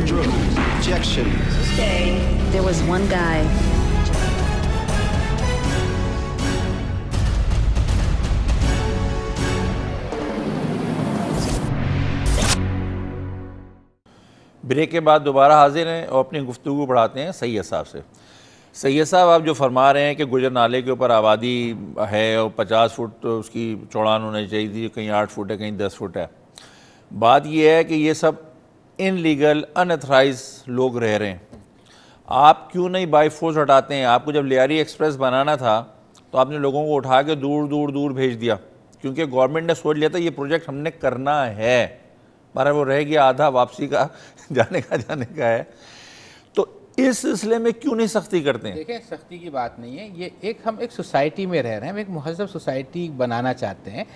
Objection. There was one guy. Break के बाद दोबारा हाजिर हैं और अपनी गुफ्तगू बढ़ाते हैं सैयद साहब से। सैयद साहब, आप जो फरमा रहे हैं कि गुजर नाले के ऊपर आबादी है और 50 फुट तो उसकी चौड़ान होनी चाहिए थी, कहीं 8 फुट है, कहीं 10 फुट है। बात यह है कि ये सब इनलीगल अनऑथराइज लोग रह रहे हैं, आप क्यों नहीं बाई फोर्स हटाते हैं? आपको जब लियारी एक्सप्रेस बनाना था तो आपने लोगों को उठा के दूर दूर दूर भेज दिया, क्योंकि गवर्नमेंट ने सोच लिया था ये प्रोजेक्ट हमने करना है, पर वो रह गया आधा वापसी का जाने का है। तो इस सिलसिले में क्यों नहीं सख्ती करते हैं? देखिए, सख्ती की बात नहीं है, ये हम एक सोसाइटी में रह रहे हैं, हम एक महज़ब सोसाइटी बनाना चाहते हैं।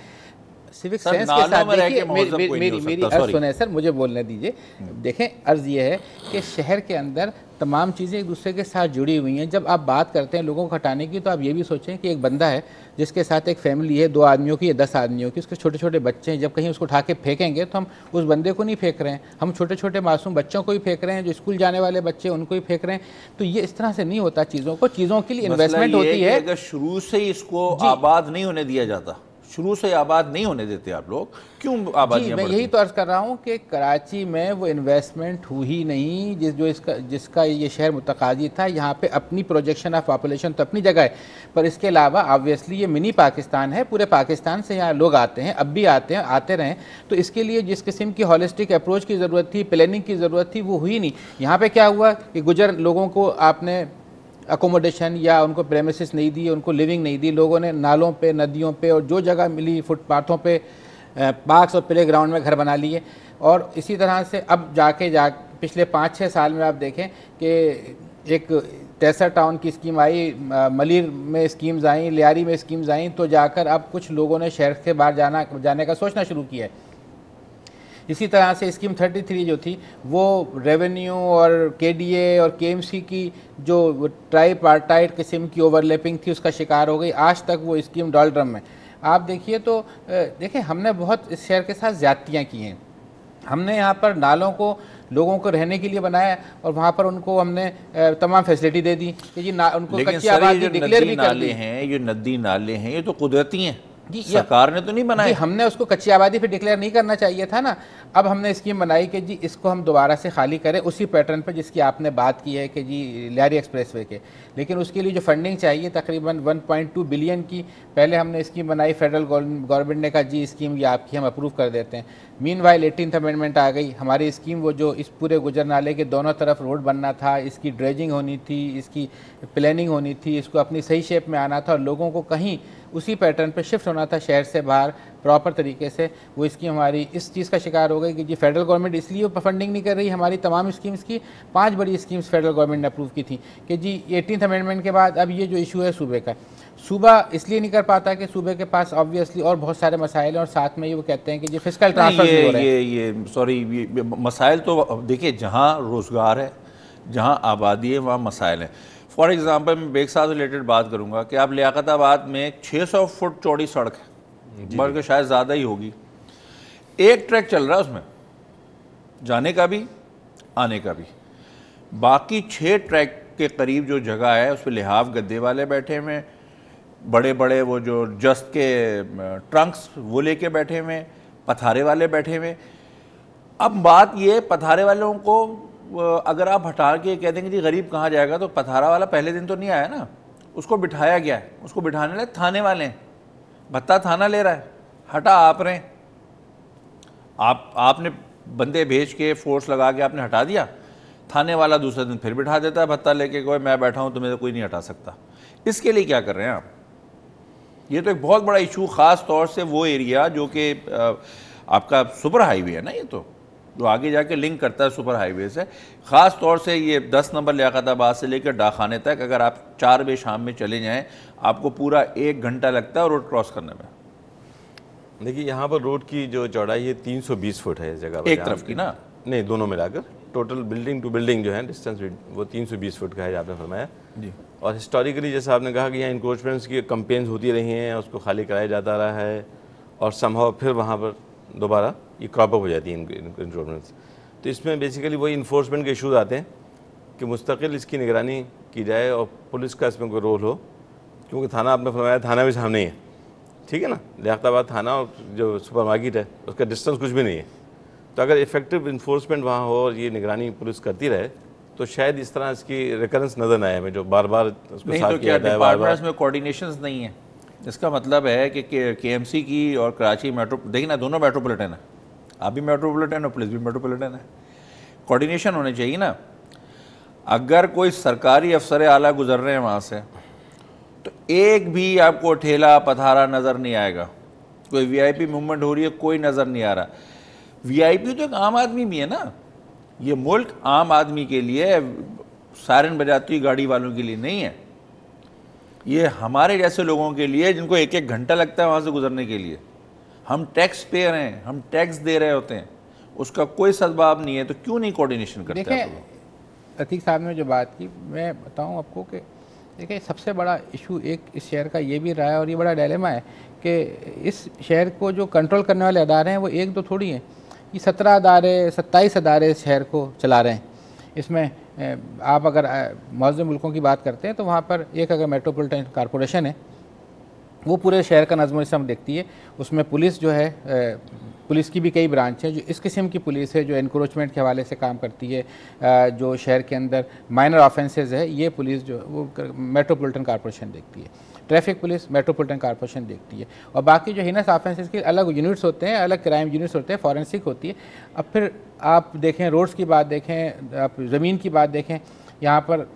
सिविक सेंस के साथ देखिए, मेरी अर्ज़ सुने सर, मुझे बोलने दीजिए। देखें, अर्ज़ ये है कि शहर के अंदर तमाम चीज़ें एक दूसरे के साथ जुड़ी हुई हैं। जब आप बात करते हैं लोगों को हटाने की, तो आप ये भी सोचें कि एक बंदा है जिसके साथ एक फैमिली है, 2 आदमियों की या 10 आदमियों की, उसके छोटे छोटे बच्चे हैं। जब कहीं उसको उठा के फेंकेंगे तो हम उस बंदे को नहीं फेंक रहे हैं, हम छोटे छोटे मासूम बच्चों को ही फेंक रहे हैं, जो स्कूल जाने वाले बच्चे उनको ही फेंक रहे हैं। तो ये इस तरह से नहीं होता, चीज़ों के लिए इन्वेस्टमेंट होती है। अगर शुरू से ही इसको आबाद नहीं होने दिया जाता, शुरू से आबाद नहीं होने देते आप लोग, क्यों आबादियां मैं यही तो अर्ज़ कर रहा हूँ कि कराची में वो इन्वेस्टमेंट हुई नहीं जिसका ये शहर मुतकादी था। यहाँ पे अपनी प्रोजेक्शन ऑफ पॉपुलेशन तो अपनी जगह है, पर इसके अलावा ऑब्वियसली ये मिनी पाकिस्तान है, पूरे पाकिस्तान से यहाँ लोग आते हैं, अब भी आते हैं, आते रहें। तो इसके लिए जिस किस्म की हॉलिस्टिक अप्रोच की ज़रूरत थी, प्लानिंग की ज़रूरत थी, वो हुई नहीं। यहाँ पर क्या हुआ कि गुजर लोगों को आपने अकोमोडेशन या उनको प्रेमिसेस नहीं दी, उनको लिविंग नहीं दी। लोगों ने नालों पे, नदियों पे और जो जगह मिली फुटपाथों पे, पार्क्स और प्ले ग्राउंड में घर बना लिए। और इसी तरह से अब पिछले 5-6 साल में आप देखें कि एक टेसर टाउन की स्कीम आई, मलिर में स्कीम्स आई, लियारी में स्कीम्स आई, तो जाकर अब कुछ लोगों ने शहर से बाहर जाने का सोचना शुरू किया है। इसी तरह से स्कीम 33 जो थी वो रेवेन्यू और केडीए और केएमसी की जो ट्राईपार्टाइट किस्म की ओवरलैपिंग थी उसका शिकार हो गई। आज तक वो स्कीम डॉलड्रम में। आप देखिए तो देखिए, हमने बहुत इस शहर के साथ ज़्यादतियाँ की हैं। हमने यहाँ पर नालों को लोगों को रहने के लिए बनाया और वहाँ पर उनको हमने तमाम फैसिलिटी दे दी कि जी उनको कच्ची आबादी डिक्लेयर भी कर दी। ये नदी नाले हैं, ये तो कुदरती हैं, सरकार ने तो नहीं बनाई। हमने उसको कच्ची आबादी पे डिक्लेयर नहीं करना चाहिए था ना। अब हमने स्कीम बनाई कि जी इसको हम दोबारा से खाली करें उसी पैटर्न पे जिसकी आपने बात की है कि जी लियारी एक्सप्रेसवे के। लेकिन उसके लिए जो फंडिंग चाहिए तकरीबन 1.2 बिलियन की पहले हमने स्कीम बनाई। फेडरल गवर्नमेंट ने कहा जी स्कीम ये आपकी, हम अप्रूव कर देते हैं। मीनवाइल 18th अमेंडमेंट आ गई। हमारी स्कीम वो जो इस पूरे गुजर नाले के दोनों तरफ रोड बनना था, इसकी ड्रेजिंग होनी थी, इसकी प्लानिंग होनी थी, इसको अपनी सही शेप में आना था और लोगों को कहीं उसी पैटर्न पे शिफ्ट होना था शहर से बाहर प्रॉपर तरीके से। वो स्कीम हमारी इस चीज़ का शिकार हो गई कि जी फेडरल गवर्नमेंट इसलिए फंडिंग नहीं कर रही। हमारी तमाम स्कीम्स की 5 बड़ी स्कीम्स फेडरल गवर्नमेंट ने अप्रूव की थी कि जी 18th अमेंडमेंट के बाद अब ये जो इशू है सूबे का, सूबा इसलिए नहीं कर पाता कि सूबे के पास ऑब्वियसली और बहुत सारे मसाइल हैं और साथ में ये वो कहते हैं कि जी फिस्कल ट्रांसफर नहीं हो रहे हैं। ये मसाइल तो देखिए, जहाँ रोज़गार है, जहाँ आबादी है, वहाँ मसाइल हैं। फॉर एग्ज़ाम्पल मैं बेग साहब से रिलेटेड बात करूँगा कि आप लियाकताबाद में 600 फुट चौड़ी सड़क है, बल्कि शायद ज़्यादा ही होगी। एक ट्रैक चल रहा है उसमें, जाने का भी आने का भी। बाकी 6 ट्रैक के करीब जो जगह है उस पर लिहाफ गद्दे वाले बैठे हुए, बड़े बड़े वो जो जस्त के ट्रंक्स वो लेके बैठे हुए, पथारे वाले बैठे हुए। अब बात ये, पथारे वालों को अगर आप हटा के कह देंगे जी गरीब कहाँ जाएगा, तो पथारा वाला पहले दिन तो नहीं आया ना, उसको बिठाया गया है। उसको बिठाने लगे थाने वाले हैं, भत्ता थाना ले रहा है, हटा आप रहे हैं। आपने बंदे भेज के फोर्स लगा के आपने हटा दिया, थाने वाला दूसरे दिन फिर बिठा देता है भत्ता लेके, कोई मैं बैठा हूँ तुम्हें तो कोई नहीं हटा सकता। इसके लिए क्या कर रहे हैं आप? ये तो एक बहुत बड़ा इशू, ख़ास तौर से वो एरिया जो कि आपका सुपर हाईवे है ना, ये तो जो आगे जाके लिंक करता है सुपर हाईवे से। ख़ास तौर से ये 10 नंबर लियाकताबाद से लेकर डाखाने तक अगर आप 4 बजे शाम में चले जाएं, आपको पूरा 1 घंटा लगता है रोड क्रॉस करने में। देखिए, यहाँ पर रोड की जो चौड़ाई है 320 फुट है इस जगह पर, एक तरफ की ना, नहीं दोनों मिलाकर टोटल बिल्डिंग टू बिल्डिंग जो है डिस्टेंस वो 320 फुट का है आपने फरमाया जी। और हिस्टोरिकली जैसा आपने कहा कि यहाँ इंक्रोचमेंट्स की कंपेन्स होती रही हैं, उसको खाली कराया जाता रहा है और संभव फिर वहाँ पर दोबारा ये क्रॉप अप हो जाती है इंक्रोचमेंट्स। तो इसमें बेसिकली वही इन्फोर्समेंट के इशूज़ आते हैं कि मुस्तकिल इसकी निगरानी की जाए और पुलिस का इसमें कोई रोल हो, क्योंकि थाना आपने फरमाया थाना भी सामने ही है, ठीक है ना, लियाकताबाद थाना और जो सुपर मार्केट है उसका डिस्टेंस कुछ भी नहीं है। तो अगर इफेक्टिव इन्फोर्समेंट वहाँ हो और ये निगरानी पुलिस करती रहे तो शायद इस तरह इसकी रिकरेंस नज़र न आए हमें, जो बार बार उसको नहीं। साफ तो किया क्या जाता है बार बार। डिपार्टमेंट्स में कोऑर्डिनेशंस नहीं है? इसका मतलब है कि केएमसी की और कराची मेट्रो, देखिए ना, दोनों मेट्रोपॉलिटन है, आप भी मेट्रोपॉलिटन और पुलिस भी मेट्रोपॉलिटन है, कोऑर्डिनेशन होने चाहिए ना। अगर कोई सरकारी अफसर आला गुजर रहे हैं वहाँ से तो एक भी आपको ठेला पथारा नज़र नहीं आएगा, कोई वीआईपी मूवमेंट हो रही है कोई नज़र नहीं आ रहा। वीआईपी तो एक आम आदमी भी है ना, ये मुल्क आम आदमी के लिए, सायरन बजाती हुई गाड़ी वालों के लिए नहीं है, ये हमारे जैसे लोगों के लिए जिनको एक एक घंटा लगता है वहाँ से गुजरने के लिए। हम टैक्स पेयर हैं, हम टैक्स दे रहे होते हैं, उसका कोई सदबाब नहीं है, तो क्यों नहीं कोऑर्डिनेशन करते? देखिए अतीक साहब ने जो बात की, मैं बताऊं आपको कि देखिए सबसे बड़ा इशू एक इस शहर का ये भी रहा है और ये बड़ा डायलेमा है कि इस शहर को जो कंट्रोल करने वाले अदारे हैं वो एक दो थोड़ी हैं, ये 17 अदारे 27 अदारे इस शहर को चला रहे हैं। इसमें आप अगर मौजूद मुल्कों की बात करते हैं तो वहाँ पर एक अगर मेट्रोपॉलिटन कॉरपोरेशन है वो पूरे शहर का नज़्म निज़्म देखती है, उसमें पुलिस जो है, पुलिस की भी कई ब्रांच है जो इस किस्म की पुलिस है जो एनक्रोचमेंट के हवाले से काम करती है, जो शहर के अंदर माइनर ऑफेंसेस है ये पुलिस जो वो मेट्रोपॉलिटन कॉरपोरेशन देखती है, ट्रैफिक पुलिस मेट्रोपॉलिटन कॉरपोरेशन देखती है, और बाकी जो हिनस ऑफेंसेस के अलग यूनिट्स होते हैं, अलग क्राइम यूनिट्स होते हैं, फॉरेंसिक होती है। अब फिर आप देखें रोड्स की बात देखें, आप ज़मीन की बात देखें, यहाँ पर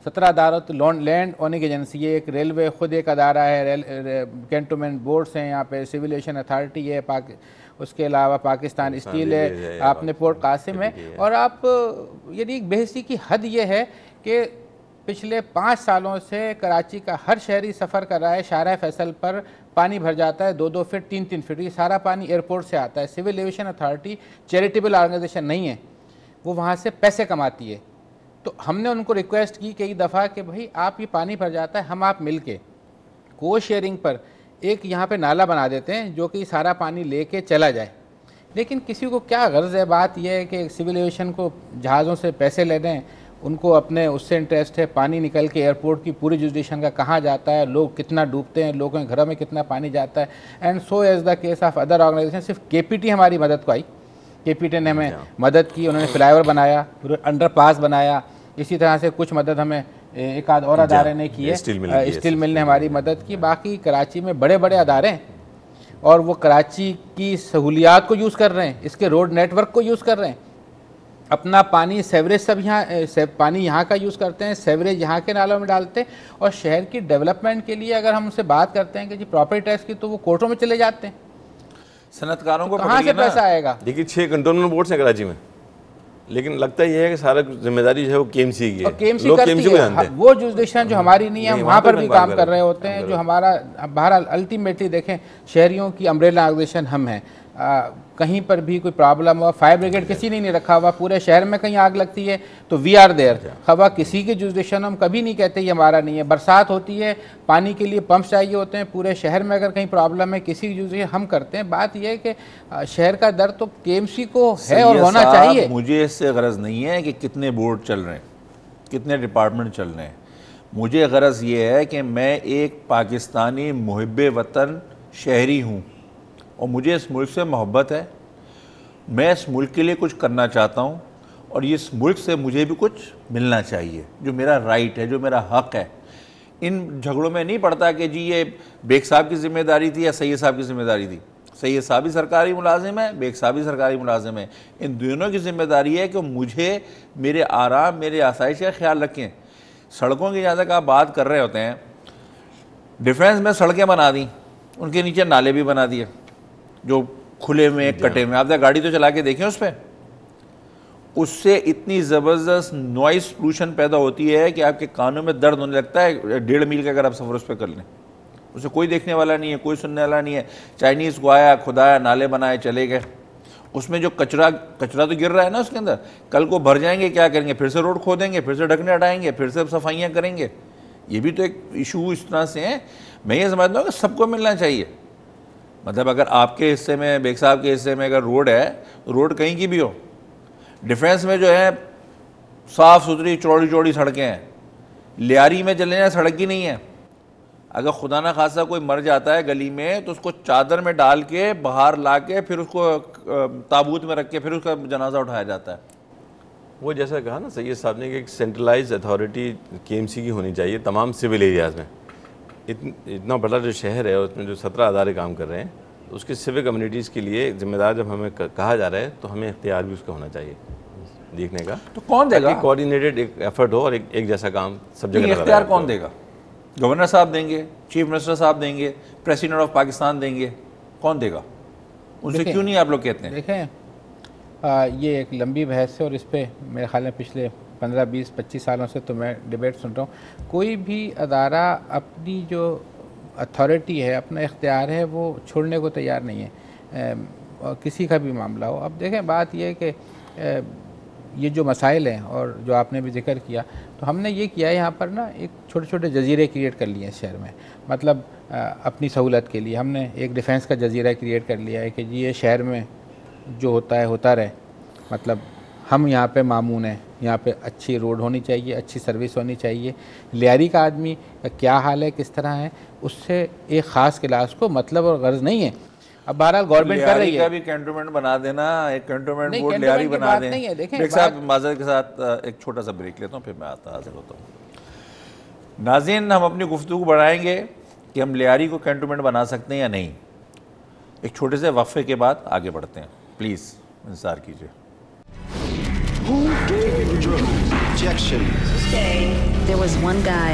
17 अदालत लैंड ओनिंग एजेंसी है, एक रेलवे खुद एक अदारा है, कैंटोनमेंट बोर्ड्स हैं, यहाँ पे सिविल एविएशन अथॉरिटी है, उसके अलावा पाकिस्तान स्टील है, आपने पोर्ट कासिम है। और आप यदि एक बेहसी की हद ये है कि पिछले 5 सालों से कराची का हर शहरी सफ़र कर रहा है, शाहराह फैसल पर पानी भर जाता है 2-2 फीट 3-3 फीट, ये सारा पानी एयरपोर्ट से आता है। Civil aviation authority charitable organisation नहीं है, वो वहाँ से पैसे कमाती है। तो हमने उनको रिक्वेस्ट की कई दफ़ा कि भाई आप ये पानी भर जाता है, हम आप मिल के को शेयरिंग पर एक यहाँ पे नाला बना देते हैं जो कि सारा पानी लेके चला जाए। लेकिन किसी को क्या गर्ज है, बात यह है कि सिविल एविएशन को जहाज़ों से पैसे ले दें, उनको अपने उससे इंटरेस्ट है, पानी निकल के एयरपोर्ट की पूरी जुरिडिक्शन का कहाँ जाता है, लोग कितना डूबते हैं, लोगों के घरों में कितना पानी जाता है। And so as the case of other organisation, सिर्फ केपीटी हमारी मदद को आई, केपीटी ने हमें मदद की, उन्होंने फ्लाईओवर बनाया, अंडरपास बनाया, इसी तरह से कुछ मदद हमें एक आध और अदारे ने की है, स्टील मिल ने हमारी मदद की। बाकी कराची में बड़े बड़े अदारे हैं और वो कराची की सहूलियात को यूज़ कर रहे हैं, इसके रोड नेटवर्क को यूज़ कर रहे हैं, अपना पानी सेवरेज सब यहाँ पानी यहाँ का यूज़ करते हैं, सेवरेज यहाँ के नालों में डालते हैं। और शहर की डेवलपमेंट के लिए अगर हम उनसे बात करते हैं कि जी प्रॉपर्टी टैक्स की, तो वो कोर्टों में चले जाते हैं। सनतकारों को कहाँ से पैसा आएगा? देखिए 6 कंटोनमेंट बोर्ड्स हैं कराची में, लेकिन लगता यह है कि सारा जिम्मेदारी जो है वो केएमसी की है, लोग केएमसी को जानते हैं। वो जुरिडिक्शन जो हमारी नहीं है, हम वहाँ पर भी काम कर रहे होते हैं। जो हमारा बहरहाल अल्टीमेटली देखें, शहरियों की अम्ब्रेला ऑर्गेनाइजेशन हम हैं, कहीं पर भी कोई प्रॉब्लम हो, फायर ब्रिगेड किसी ने नहीं रखा हुआ, पूरे शहर में कहीं आग लगती है तो वी आर देयर। खबा किसी के जुरिडिक्शन हम कभी नहीं कहते ये हमारा नहीं है। बरसात होती है, पानी के लिए पंप चाहिए होते हैं, पूरे शहर में अगर कहीं प्रॉब्लम है किसी की जुरिडिक्शन हम करते हैं। बात यह है कि शहर का दर तो केएमसी को है और होना चाहिए। मुझे इससे गरज नहीं है कि कितने बोर्ड चल रहे हैं, कितने डिपार्टमेंट चल रहे हैं, मुझे गरज ये है कि मैं एक पाकिस्तानी मुहिब्बे वतन शहरी हूँ और मुझे इस मुल्क से मोहब्बत है, मैं इस मुल्क के लिए कुछ करना चाहता हूँ और इस मुल्क से मुझे भी कुछ मिलना चाहिए, जो मेरा राइट है, जो मेरा हक़ है। इन झगड़ों में नहीं पड़ता कि जी ये बेग साहब की ज़िम्मेदारी थी या सैयद साहब की ज़िम्मेदारी थी। सैयद साहब भी सरकारी मुलाजिम है, बेग साहब भी सरकारी मुलाजिम है। इन दोनों की ज़िम्मेदारी है कि मुझे मेरे आराम, मेरे आसाइश का ख्याल रखें। सड़कों की जहाँ तक आप बात कर रहे होते हैं, डिफेंस में सड़कें बना दी, उनके नीचे नाले भी बना दिए जो खुले में कटे में। आप गाड़ी तो चला के देखें उस पर, उससे इतनी ज़बरदस्त नॉइस पोल्यूशन पैदा होती है कि आपके कानों में दर्द होने लगता है। 1.5 मील का अगर आप सफ़र उस पर कर लें, उसे कोई देखने वाला नहीं है, कोई सुनने वाला नहीं है। चाइनीज़ को आया, खुदाया, नाले बनाए, चले गए। उसमें जो कचरा तो गिर रहा है ना उसके अंदर, कल को भर जाएंगे, क्या करेंगे? फिर से रोड खोदेंगे, फिर से ढकने हटाएंगे, फिर से सफाइयाँ करेंगे। ये भी तो एक इशू इस तरह से है। मैं ये समझता हूँ कि सबको मिलना चाहिए। मतलब अगर आपके हिस्से में, बेग साहब के हिस्से में अगर रोड है, रोड कहीं की भी हो, डिफेंस में जो है साफ़ सुथरी चौड़ी चौड़ी सड़कें हैं, लियारी में चले जाए सड़क ही नहीं है। अगर खुदा ना खासा कोई मर जाता है गली में तो उसको चादर में डाल के बाहर ला के फिर उसको ताबूत में रख के फिर उसका जनाजा उठाया जाता है। वो जैसा कहा ना सैयद साहब ने कि एक सेंट्रलाइज अथॉरिटी KMC की होनी चाहिए तमाम सिविल एरियाज़ में। इतना बड़ा जो शहर है उसमें जो 17 अदारे काम कर रहे हैं, उसके सिविल कम्युनिटीज़ के लिए जिम्मेदार जब हमें कहा जा रहा है तो हमें इख्तियार भी उसका होना चाहिए देखने का। तो कौन देगा? कोऑर्डिनेटेड एक एफर्ट हो और एक जैसा काम सब जगह। इख्तियार कौन देगा? गवर्नर साहब देंगे, चीफ मिनिस्टर साहब देंगे, प्रेसिडेंट ऑफ पाकिस्तान देंगे, कौन देगा? उनसे क्यों नहीं आप लोग कहते हैं? देखें ये एक लंबी बहस है और इस पर मेरे ख्याल में पिछले 15, 20, 25 सालों से तो मैं डिबेट सुन रहा हूँ। कोई भी अदारा अपनी जो अथॉरिटी है, अपना इख्तियार है, वो छोड़ने को तैयार नहीं है, किसी का भी मामला हो। अब देखें बात यह है कि ये जो मसाइल हैं और जो आपने भी जिक्र किया, तो हमने ये किया है यहाँ पर ना एक छोटे छोटे जजीरे क्रिएट कर लिए हैं शहर में। मतलब अपनी सहूलत के लिए हमने एक डिफेंस का जजीरा क्रिएट कर लिया है कि जी ये शहर में जो होता है होता रहे। मतलब हम यहाँ पे मामून हैं, यहाँ पे अच्छी रोड होनी चाहिए, अच्छी सर्विस होनी चाहिए। लियारी का आदमी का क्या हाल है, किस तरह है, उससे एक ख़ास क्लास को मतलब और गर्ज नहीं है। अब बहरहाल गवर्नमेंट कर रही है का भी कैंटोनमेंट बना देना, एक कैंटोनमेंट नहीं, बोर्ड लियारी कैंटोनमेंट की बना बात दें। नहीं है। देखें एक साहब माजरत के साथ एक छोटा सा ब्रेक लेता हूँ, फिर मैं हाजिर होता हूँ। नाज़रीन, हम अपनी गुफ्तगू बढ़ाएंगे कि हम लियारी को कैंटोनमेंट बना सकते हैं या नहीं। एक छोटे से वक्फे के बाद आगे बढ़ते हैं, प्लीज़ इंतज़ार कीजिए। There was one guy